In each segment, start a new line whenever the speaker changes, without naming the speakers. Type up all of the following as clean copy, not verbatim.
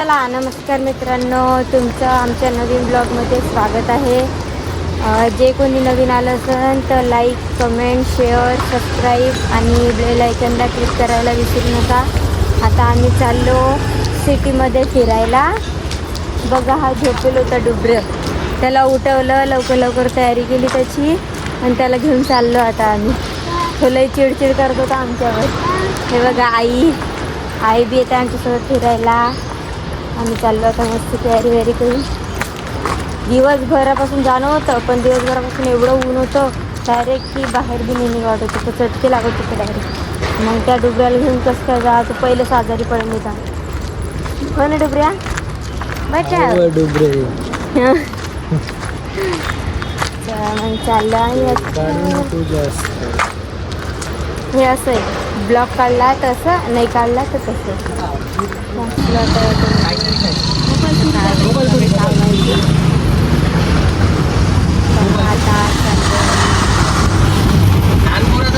चला नमस्कार मित्रांनो, तुमचं आमच्या नवीन ब्लॉगमध्ये स्वागत आहे. जे कोणी नवीन आलं असेल तर लाईक, कमेंट, शेअर, सबस्क्राईब आणि बेल आयकॉनला क्लिक करायला विसरू नका. आता आम्ही चाललो सिटीमध्ये फिरायला. बघा, हा झोपेल होता डुबरं, त्याला उठवलं, लवकर लवकर तयारी केली त्याची आणि त्याला घेऊन चाललो आता आम्ही. तो लई चिडचिड करत होता आमच्यावर. हे बघा, आई बी येते आमच्यासोबत फिरायला. आम्ही चाललो आता मस्त तयारी वगैरे करून. दिवसभरापासून जाणं होतं, पण दिवसभरापासून एवढं ऊन होतं डायरेक्ट की बाहेर बी नेहमी वाटत होतं, तर चटके लागत होते डायरेक्ट. मग त्या डुबऱ्याला घेऊन कसं काय जायचं, पहिलेच आजारी पडून येतात. हो ना डुबऱ्या, बचा
डुबरे
मग चाललं आहे. हे असं आहे, ब्लॉग काढला तसं, नाही काढला तर तसं.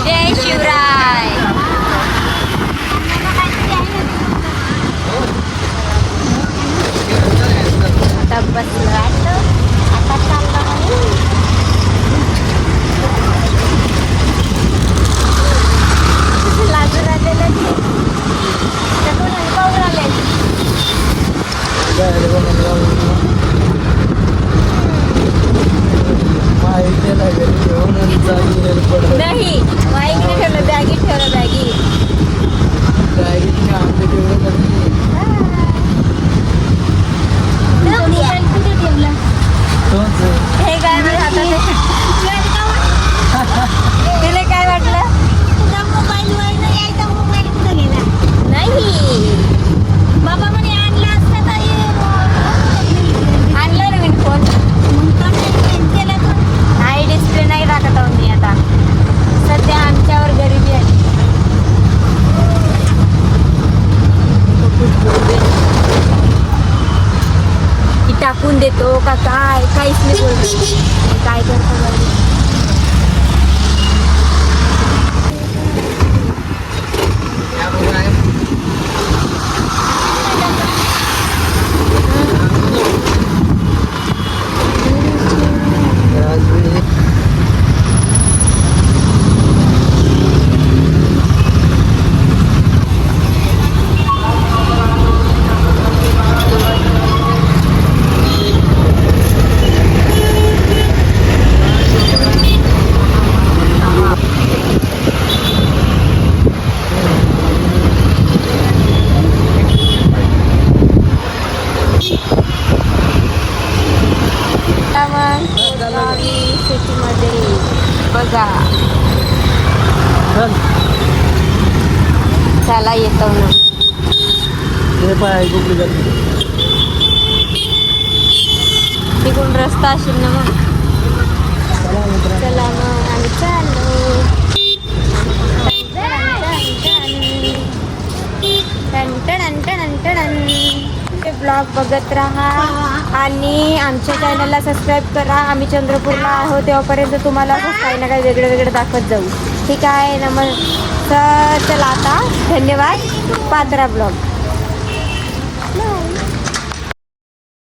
जय शिवराय. आता बसलो आता चाललं लागून आलेलं पाहून आले. नाही, माईकने ठेवलं, बॅगी ठेवलं, बॅगी. हे काय माझ्या हातात तिला काय वाटलं? नाही बाबा म्हणे आणला असता आणलं ना मी फोन. नाही, डिस्प्ले नाही टाकत आहोत मी आता. सध्या आमच्यावर गरिबी आहे. की टाकून देतो का काय, काहीच नाही बोलतो. काय करतो सिटीमध्ये. बघा, त्याला येतो ना तिकडून रस्ता असेल ना. मग चला मग आम्ही चाललो. ब्लॉग बघत राहा आणि आमच्या चॅनलला सबस्क्राईब करा. आम्ही चंद्रपूरला आहोत, तेव्हापर्यंत तुम्हाला काही ना काही वेगळं वेगळं दाखवत जाऊ. ठीक आहे, चला आता धन्यवाद. पात्रा ब्लॉग.